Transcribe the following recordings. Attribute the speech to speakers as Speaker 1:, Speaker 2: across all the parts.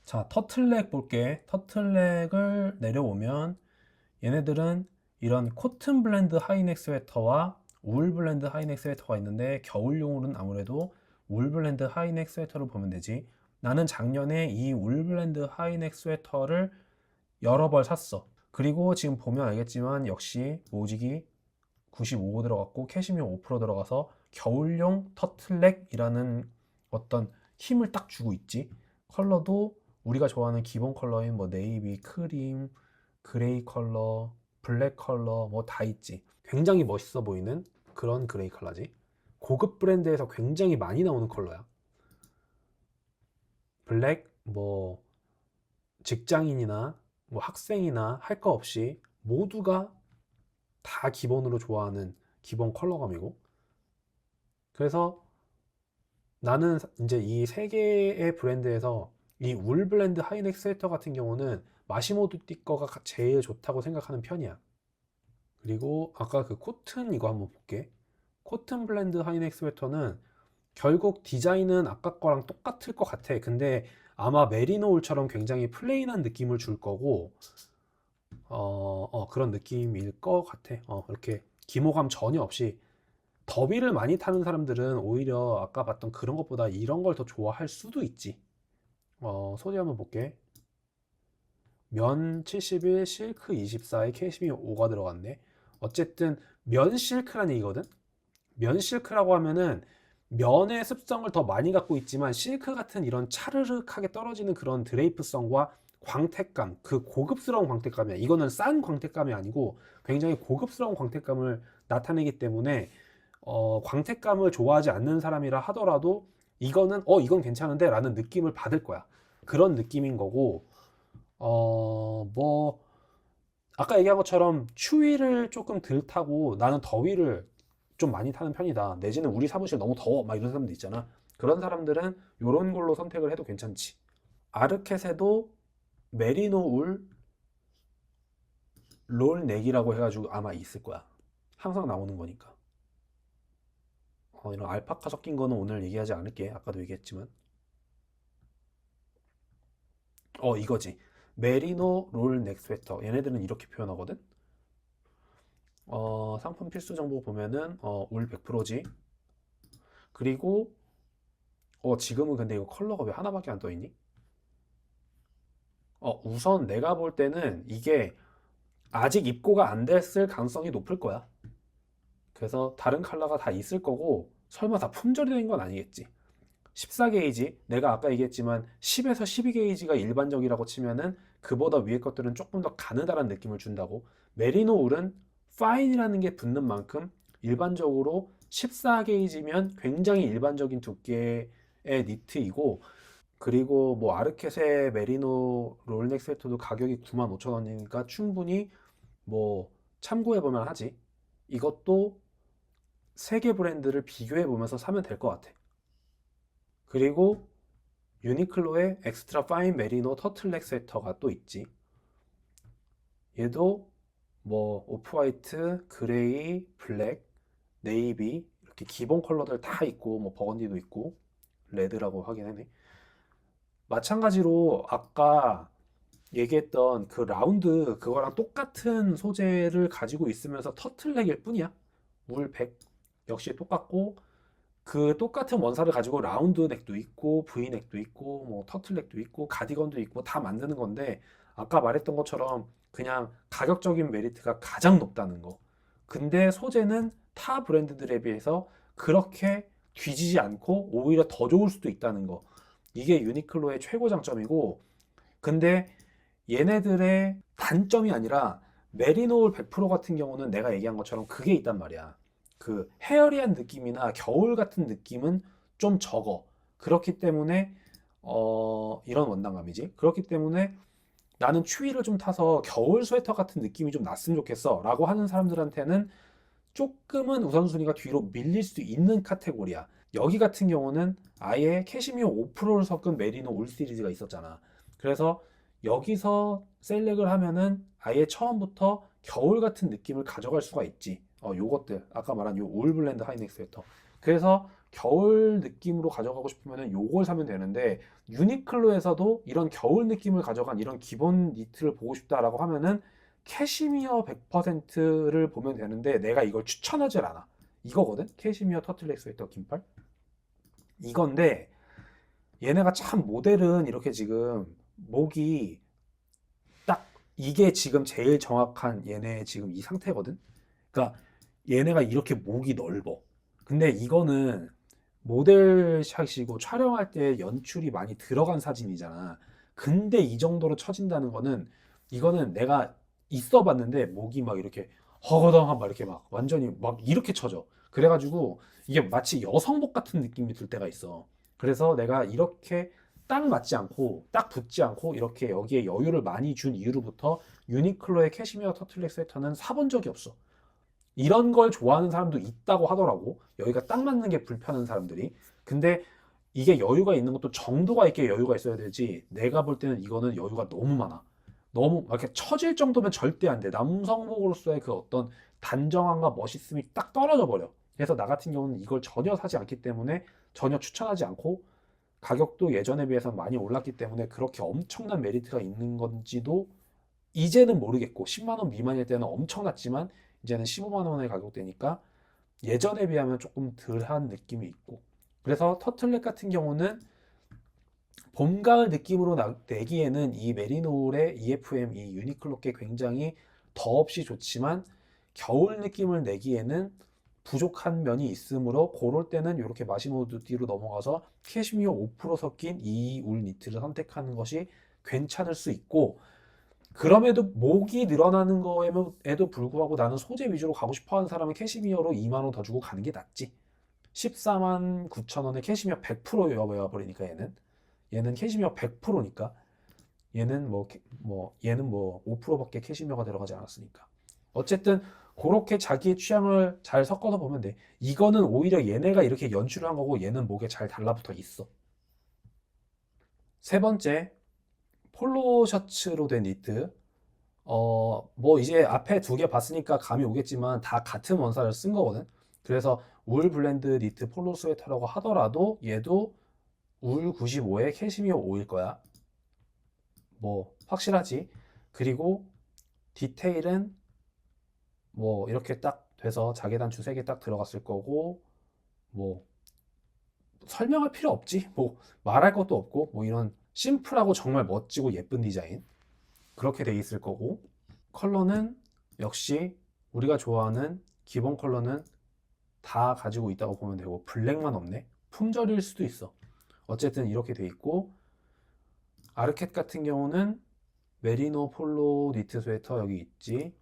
Speaker 1: 자, 터틀넥 볼게. 터틀넥을 내려오면 얘네들은 이런 코튼 블렌드 하이넥 스웨터와 울 블렌드 하이넥 스웨터가 있는데 겨울용으로는 아무래도 울 블렌드 하이넥 스웨터를 보면 되지. 나는 작년에 이 울 블렌드 하이넥 스웨터를 여러 벌 샀어. 그리고 지금 보면 알겠지만 역시 모직이 95 들어갔고 캐시미어 5% 들어가서 겨울용 터틀넥이라는 어떤 힘을 딱 주고 있지. 컬러도 우리가 좋아하는 기본 컬러인 뭐 네이비, 크림, 그레이 컬러, 블랙 컬러 뭐 다 있지. 굉장히 멋있어 보이는 그런 그레이 컬러지. 고급 브랜드에서 굉장히 많이 나오는 컬러야. 블랙 뭐 직장인이나 뭐 학생이나 할 거 없이 모두가 다 기본으로 좋아하는 기본 컬러감이고, 그래서 나는 이제 이 세 개의 브랜드에서 이 울 블렌드 하이넥 스웨터 같은 경우는 마시모두띠 거가 제일 좋다고 생각하는 편이야. 그리고 아까 그 코튼 이거 한번 볼게. 코튼 블렌드 하이넥 스웨터는 결국 디자인은 아까 거랑 똑같을 것 같아. 근데 아마 메리노 울처럼 굉장히 플레인한 느낌을 줄 거고, 그런 느낌일 것 같아. 이렇게 기모감 전혀 없이. 더위를 많이 타는 사람들은 오히려 아까 봤던 그런 것보다 이런 걸 더 좋아할 수도 있지. 소재 한번 볼게. 면 71, 실크 24에 캐시미어 5가 들어갔네. 어쨌든 면 실크라는 얘기거든. 면 실크라고 하면은 면의 습성을 더 많이 갖고 있지만 실크 같은 이런 차르륵하게 떨어지는 그런 드레이프성과 광택감, 그 고급스러운 광택감이야. 이거는 싼 광택감이 아니고 굉장히 고급스러운 광택감을 나타내기 때문에 광택감을 좋아하지 않는 사람이라 하더라도 이건 괜찮은데 라는 느낌을 받을 거야. 그런 느낌인 거고, 뭐 아까 얘기한 것처럼 추위를 조금 덜 타고 나는 더위를 좀 많이 타는 편이다, 내지는 우리 사무실 너무 더워 막 이런 사람들 있잖아. 그런 사람들은 이런 걸로 선택을 해도 괜찮지. 아르켓에도 메리노 울 롤넥이라고 해가지고 아마 있을 거야. 항상 나오는 거니까. 이런 알파카 섞인 거는 오늘 얘기하지 않을게. 아까도 얘기했지만. 이거지. 메리노 롤넥 스웨터. 얘네들은 이렇게 표현하거든. 상품 필수 정보 보면은 울 100%지. 그리고 지금은 근데 이거 컬러가 왜 하나밖에 안 떠 있니? 우선 내가 볼 때는 이게 아직 입고가 안 됐을 가능성이 높을 거야. 그래서 다른 컬러가 다 있을 거고, 설마 다 품절이 된 건 아니겠지. 14게이지, 내가 아까 얘기했지만 10에서 12게이지가 일반적이라고 치면은 그보다 위에 것들은 조금 더 가느다란 느낌을 준다고. 메리노 울은 파인이라는 게 붙는 만큼 일반적으로 14게이지면 굉장히 일반적인 두께의 니트이고, 그리고 뭐 아르켓의 메리노 롤넥 스웨터도 가격이 95,000원이니까 충분히 뭐 참고해 보면 하지. 이것도 세 개 브랜드를 비교해 보면서 사면 될 것 같아. 그리고 유니클로의 엑스트라 파인 메리노 터틀넥 스웨터가 또 있지. 얘도 뭐 오프화이트, 그레이, 블랙, 네이비 이렇게 기본 컬러들 다 있고, 뭐 버건디도 있고 레드라고 하긴 하네. 마찬가지로 아까 얘기했던 그 라운드 그거랑 똑같은 소재를 가지고 있으면서 터틀넥일 뿐이야. 울 100 역시 똑같고, 그 똑같은 원사를 가지고 라운드 넥도 있고 V 넥도 있고 뭐 터틀넥도 있고 가디건도 있고 다 만드는 건데, 아까 말했던 것처럼 그냥 가격적인 메리트가 가장 높다는 거. 근데 소재는 타 브랜드들에 비해서 그렇게 뒤지지 않고 오히려 더 좋을 수도 있다는 거. 이게 유니클로의 최고 장점이고, 근데 얘네들의 단점이 아니라 메리노울 100% 같은 경우는 내가 얘기한 것처럼 그게 있단 말이야. 그 헤어리한 느낌이나 겨울 같은 느낌은 좀 적어. 그렇기 때문에 이런 원단감이지. 그렇기 때문에 나는 추위를 좀 타서 겨울 스웨터 같은 느낌이 좀 났으면 좋겠어 라고 하는 사람들한테는 조금은 우선순위가 뒤로 밀릴 수 있는 카테고리야. 여기 같은 경우는 아예 캐시미어 5%를 섞은 메리노 울 시리즈가 있었잖아. 그래서 여기서 셀렉을 하면은 아예 처음부터 겨울 같은 느낌을 가져갈 수가 있지. 요것들 아까 말한 요 올 블렌드 하이넥 스웨터. 그래서 겨울 느낌으로 가져가고 싶으면 요걸 사면 되는데 유니클로에서도 이런 겨울 느낌을 가져간 이런 기본 니트를 보고 싶다라고 하면은 캐시미어 100%를 보면 되는데 내가 이걸 추천하질 않아. 이거거든? 캐시미어 터틀넥 스웨터 긴팔? 이건데 얘네가 참 모델은 이렇게 지금 목이 딱 이게 지금 제일 정확한 얘네 지금 이 상태거든? 그러니까 얘네가 이렇게 목이 넓어. 근데 이거는 모델샷이고 촬영할 때 연출이 많이 들어간 사진이잖아. 근데 이 정도로 처진다는 거는 이거는 내가 있어 봤는데 목이 막 이렇게 허거덩한 막 이렇게 막 완전히 막 이렇게 처져. 그래가지고 이게 마치 여성복 같은 느낌이 들 때가 있어. 그래서 내가 이렇게 딱 맞지 않고 딱 붙지 않고 이렇게 여기에 여유를 많이 준 이후로부터 유니클로의 캐시미어 터틀넥 스웨터는 사본 적이 없어. 이런 걸 좋아하는 사람도 있다고 하더라고. 여기가 딱 맞는 게 불편한 사람들이. 근데 이게 여유가 있는 것도 정도가 있게 여유가 있어야 되지. 내가 볼 때는 이거는 여유가 너무 많아. 너무 이렇게 처질 정도면 절대 안 돼. 남성복으로서의 그 어떤 단정함과 멋있음이 딱 떨어져 버려. 그래서 나 같은 경우는 이걸 전혀 사지 않기 때문에 전혀 추천하지 않고 가격도 예전에 비해서 많이 올랐기 때문에 그렇게 엄청난 메리트가 있는 건지도 이제는 모르겠고 10만 원 미만일 때는 엄청났지만 이제는 15만 원의 가격대니까 예전에 비하면 조금 덜한 느낌이 있고 그래서 터틀넥 같은 경우는 봄, 가을 느낌으로 내기에는 이 메리노울의 EFM, 이 유니클로 게 굉장히 더없이 좋지만 겨울 느낌을 내기에는 부족한 면이 있으므로 그럴 때는 이렇게 마시모두띠로 넘어가서 캐시미어 5% 섞인 이 울 니트를 선택하는 것이 괜찮을 수 있고 그럼에도 목이 늘어나는 거에도 불구하고 나는 소재 위주로 가고 싶어 하는 사람은 캐시미어로 2만 원 더 주고 가는 게 낫지. 14만 9천 원에 캐시미어 100%여 버리니까 얘는 캐시미어 100%니까 얘는 얘는 뭐 5%밖에 캐시미어가 들어가지 않았으니까. 어쨌든 그렇게 자기의 취향을 잘 섞어서 보면 돼. 이거는 오히려 얘네가 이렇게 연출을 한 거고 얘는 목에 잘 달라붙어 있어. 세 번째, 폴로 셔츠로 된 니트. 뭐 이제 앞에 두 개 봤으니까 감이 오겠지만 다 같은 원사를 쓴 거거든. 그래서 울 블렌드 니트 폴로 스웨터라고 하더라도 얘도 울 95에 캐시미어 5일 거야. 뭐 확실하지. 그리고 디테일은 뭐 이렇게 딱 돼서 자개단 주색이 딱 들어갔을 거고 뭐 설명할 필요 없지. 뭐 말할 것도 없고 뭐 이런 심플하고 정말 멋지고 예쁜 디자인 그렇게 돼 있을 거고 컬러는 역시 우리가 좋아하는 기본 컬러는 다 가지고 있다고 보면 되고 블랙만 없네. 품절일 수도 있어. 어쨌든 이렇게 돼 있고 아르켓 같은 경우는 메리노 폴로 니트 스웨터 여기 있지.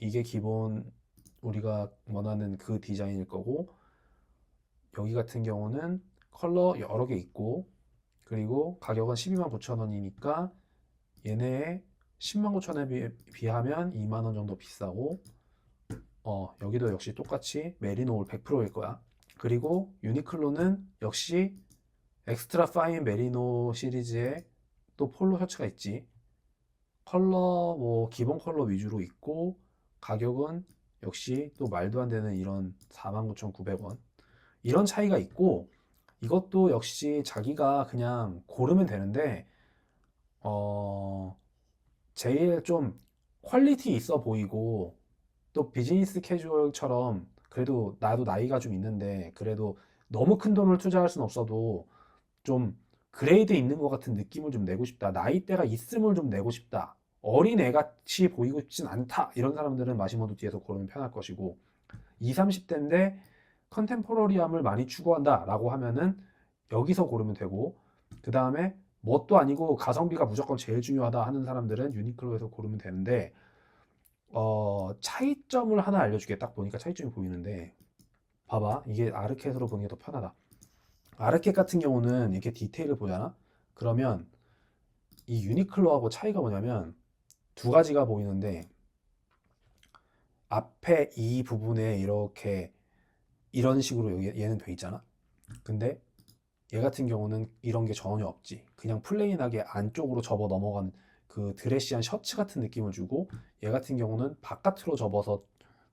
Speaker 1: 이게 기본 우리가 원하는 그 디자인일 거고 여기 같은 경우는 컬러 여러 개 있고 그리고 가격은 12만 9천 원이니까 얘네 10만 9천 원에 비하면 2만 원 정도 비싸고 여기도 역시 똑같이 메리노 올 100%일 거야. 그리고 유니클로는 역시 엑스트라 파인 메리노 시리즈의 또 폴로 셔츠가 있지. 컬러 뭐 기본 컬러 위주로 있고 가격은 역시 또 말도 안 되는 이런 49,900원 이런 차이가 있고 이것도 역시 자기가 그냥 고르면 되는데 어 제일 좀 퀄리티 있어 보이고 또 비즈니스 캐주얼처럼 그래도 나도 나이가 좀 있는데 그래도 너무 큰 돈을 투자할 순 없어도 좀 그레이드 있는 것 같은 느낌을 좀 내고 싶다. 나이대가 있음을 좀 내고 싶다. 어린 애같이 보이고 싶진 않다. 이런 사람들은 마시모도 뒤에서 고르면 편할 것이고 20, 30대인데 컨템포러리함을 많이 추구한다 라고 하면은 여기서 고르면 되고 그 다음에 뭣도 아니고 가성비가 무조건 제일 중요하다 하는 사람들은 유니클로에서 고르면 되는데 차이점을 하나 알려주게. 딱 보니까 차이점이 보이는데 봐봐 이게 아르켓으로 보는 게 더 편하다. 아르켓 같은 경우는 이렇게 디테일을 보잖아. 그러면 이 유니클로하고 차이가 뭐냐면 두 가지가 보이는데 앞에 이 부분에 이렇게 이런 식으로 얘는 돼 있잖아. 근데 얘 같은 경우는 이런 게 전혀 없지. 그냥 플레인하게 안쪽으로 접어 넘어간 그 드레시한 셔츠 같은 느낌을 주고 얘 같은 경우는 바깥으로 접어서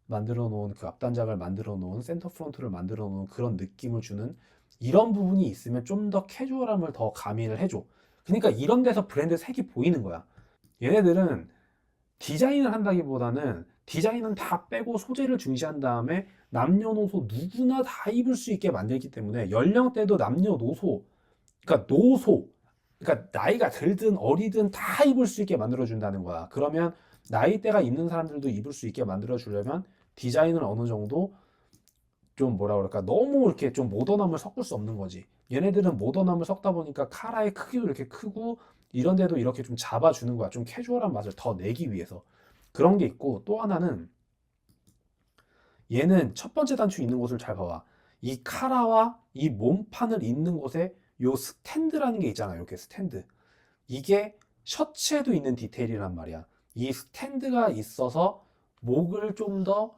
Speaker 1: 만들어 놓은 그 앞단작을 만들어 놓은 센터 프론트를 만들어 놓은 그런 느낌을 주는 이런 부분이 있으면 좀 더 캐주얼함을 더 가미를 해줘. 그러니까 이런 데서 브랜드 색이 보이는 거야. 얘네들은 디자인을 한다기보다는 디자인은 다 빼고 소재를 중시한 다음에 남녀노소 누구나 다 입을 수 있게 만들기 때문에 연령대도 남녀노소, 그러니까 노소, 그러니까 나이가 들든 어리든 다 입을 수 있게 만들어준다는 거야. 그러면 나이대가 있는 사람들도 입을 수 있게 만들어주려면 디자인을 어느 정도 좀 뭐라 그럴까 너무 이렇게 좀 모던함을 섞을 수 없는 거지. 얘네들은 모던함을 섞다 보니까 카라의 크기도 이렇게 크고 이런 데도 이렇게 좀 잡아주는 거야. 좀 캐주얼한 맛을 더 내기 위해서. 그런 게 있고 또 하나는 얘는 첫 번째 단추 있는 곳을 잘 봐봐. 이 카라와 이 몸판을 잇는 곳에 요 스탠드라는 게 있잖아. 이렇게 스탠드. 이게 셔츠에도 있는 디테일이란 말이야. 이 스탠드가 있어서 목을 좀 더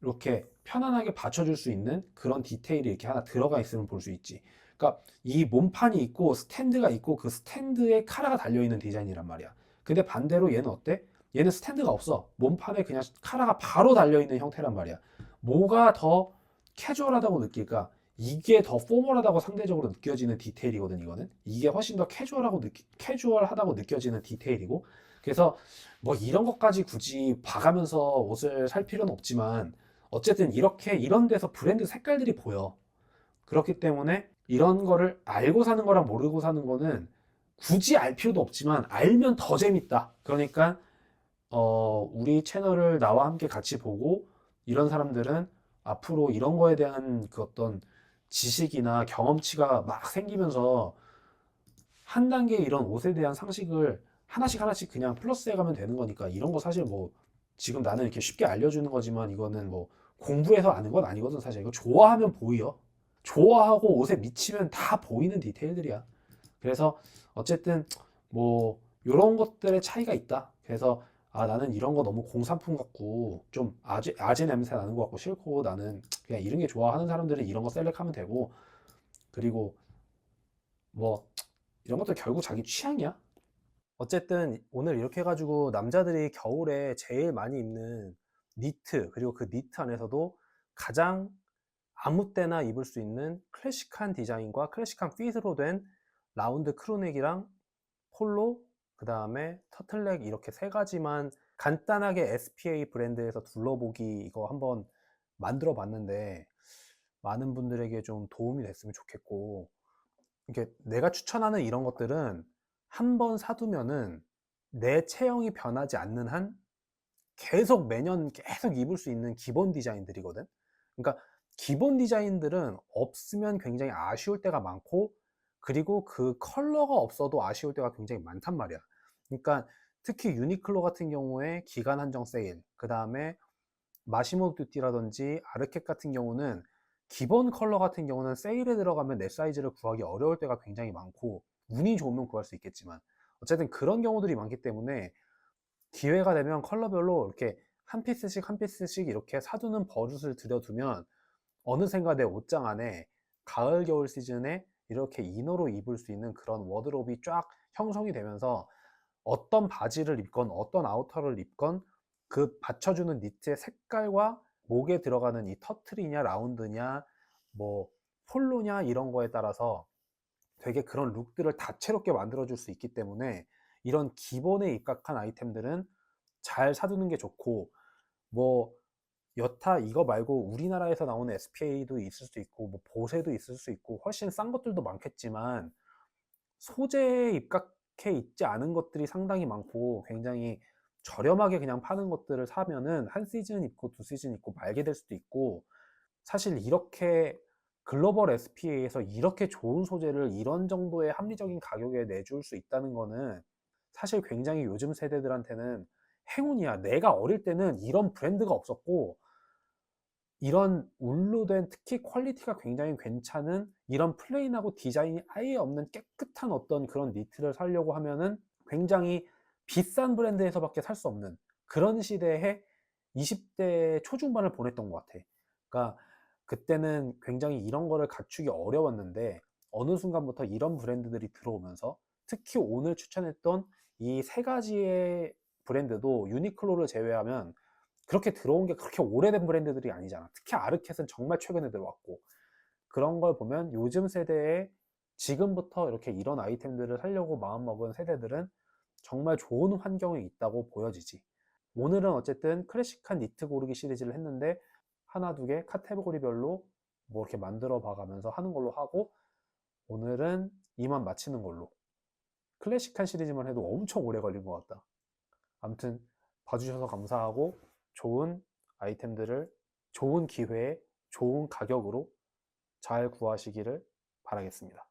Speaker 1: 이렇게 편안하게 받쳐줄 수 있는 그런 디테일이 이렇게 하나 들어가 있으면 볼 수 있지. 그러니까 이 몸판이 있고 스탠드가 있고 그 스탠드에 카라가 달려있는 디자인이란 말이야. 근데 반대로 얘는 어때? 얘는 스탠드가 없어. 몸판에 그냥 카라가 바로 달려있는 형태란 말이야. 뭐가 더 캐주얼하다고 느낄까? 이게 더 포멀하다고 상대적으로 느껴지는 디테일이거든, 이거는. 이게 훨씬 더 캐주얼하다고 느껴지는 디테일이고. 그래서 뭐 이런 것까지 굳이 봐가면서 옷을 살 필요는 없지만, 어쨌든 이렇게 이런 데서 브랜드 색깔들이 보여. 그렇기 때문에 이런 거를 알고 사는 거랑 모르고 사는 거는 굳이 알 필요도 없지만 알면 더 재밌다. 그러니까 우리 채널을 나와 함께 같이 보고 이런 사람들은 앞으로 이런 거에 대한 그 어떤 지식이나 경험치가 막 생기면서 한 단계 이런 옷에 대한 상식을 하나씩 하나씩 그냥 플러스해 가면 되는 거니까 이런 거 사실 뭐 지금 나는 이렇게 쉽게 알려주는 거지만 이거는 뭐 공부해서 아는 건 아니거든 사실. 이거 좋아하면 보여. 좋아하고 옷에 미치면 다 보이는 디테일들이야. 그래서 어쨌든 뭐 이런 것들의 차이가 있다. 그래서 아 나는 이런 거 너무 공산품 같고 좀 아재 냄새 나는 것 같고 싫고 나는 그냥 이런 게 좋아 하는 사람들은 이런 거 셀렉하면 되고 그리고 뭐 이런 것도 결국 자기 취향이야. 어쨌든 오늘 이렇게 해가지고 남자들이 겨울에 제일 많이 입는 니트 그리고 그 니트 안에서도 가장 아무 때나 입을 수 있는 클래식한 디자인과 클래식한 핏으로 된 라운드 크루넥이랑 폴로 그 다음에 터틀넥 이렇게 세 가지만 간단하게 SPA 브랜드에서 둘러보기 이거 한번 만들어 봤는데 많은 분들에게 좀 도움이 됐으면 좋겠고 이게 내가 추천하는 이런 것들은 한 번 사두면은 내 체형이 변하지 않는 한 계속 매년 계속 입을 수 있는 기본 디자인들이거든. 그러니까 기본 디자인들은 없으면 굉장히 아쉬울 때가 많고 그리고 그 컬러가 없어도 아쉬울 때가 굉장히 많단 말이야. 그러니까 특히 유니클로 같은 경우에 기간 한정 세일, 그 다음에 마시모 듀티라든지 아르켓 같은 경우는 기본 컬러 같은 경우는 세일에 들어가면 내 사이즈를 구하기 어려울 때가 굉장히 많고 운이 좋으면 구할 수 있겠지만 어쨌든 그런 경우들이 많기 때문에 기회가 되면 컬러별로 이렇게 한 피스씩 한 피스씩 이렇게 사두는 버릇을 들여두면 어느샌가 내 옷장 안에 가을 겨울 시즌에 이렇게 이너로 입을 수 있는 그런 워드롭이 쫙 형성이 되면서 어떤 바지를 입건 어떤 아우터를 입건 그 받쳐주는 니트의 색깔과 목에 들어가는 이 터틀이냐 라운드냐 뭐 폴로냐 이런 거에 따라서 되게 그런 룩들을 다채롭게 만들어줄 수 있기 때문에 이런 기본에 입각한 아이템들은 잘 사두는 게 좋고 뭐 여타 이거 말고 우리나라에서 나오는 SPA도 있을 수 있고 뭐 보세도 있을 수 있고 훨씬 싼 것들도 많겠지만 소재에 입각해 있지 않은 것들이 상당히 많고 굉장히 저렴하게 그냥 파는 것들을 사면은 한 시즌 입고 두 시즌 입고 말게 될 수도 있고 사실 이렇게 글로벌 SPA에서 이렇게 좋은 소재를 이런 정도의 합리적인 가격에 내줄 수 있다는 거는 사실 굉장히 요즘 세대들한테는 행운이야. 내가 어릴 때는 이런 브랜드가 없었고 이런 울로 된 특히 퀄리티가 굉장히 괜찮은 이런 플레인하고 디자인이 아예 없는 깨끗한 어떤 그런 니트를 사려고 하면은 굉장히 비싼 브랜드에서밖에 살 수 없는 그런 시대에 20대 초중반을 보냈던 것 같아. 그러니까 그때는 굉장히 이런 거를 갖추기 어려웠는데 어느 순간부터 이런 브랜드들이 들어오면서 특히 오늘 추천했던 이 세 가지의 브랜드도 유니클로를 제외하면 그렇게 들어온 게 그렇게 오래된 브랜드들이 아니잖아. 특히 아르켓은 정말 최근에 들어왔고 그런 걸 보면 요즘 세대에 지금부터 이렇게 이런 아이템들을 사려고 마음먹은 세대들은 정말 좋은 환경에 있다고 보여지지. 오늘은 어쨌든 클래식한 니트 고르기 시리즈를 했는데 하나, 두 개 카테고리별로 뭐 이렇게 만들어 봐가면서 하는 걸로 하고, 오늘은 이만 마치는 걸로. 클래식한 시리즈만 해도 엄청 오래 걸린 것 같다. 아무튼 봐주셔서 감사하고 좋은 아이템들을 좋은 기회에 좋은 가격으로 잘 구하시기를 바라겠습니다.